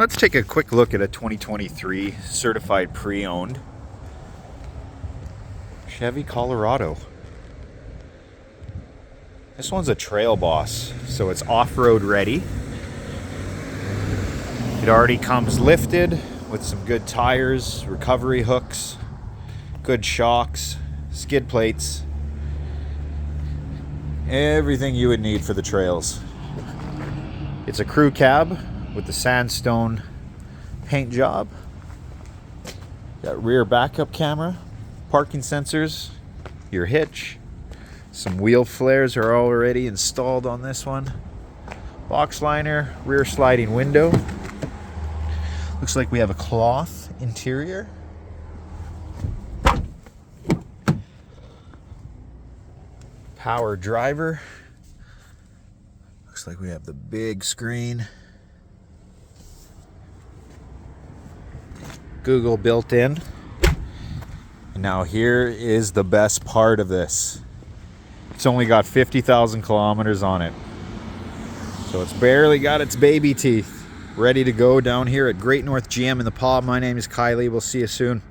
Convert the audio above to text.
Let's take a quick look at a 2023 certified pre-owned Chevy Colorado. This one's a Trail Boss, so it's off-road ready. It already comes lifted with some good tires, recovery hooks, good shocks, skid plates, everything you would need for the trails. It's a crew cab with the sandstone paint job. Got rear backup camera, parking sensors, your hitch. Some wheel flares are already installed on this one. Box liner, rear sliding window. Looks like we have a cloth interior. Power driver. Looks like we have the big screen. Google built in. And now here is the best part of this. It's only got 50,000 kilometers on it. So it's barely got its baby teeth. Ready to go down here at Great North GM in the Paw. My name is Kylie. We'll see you soon.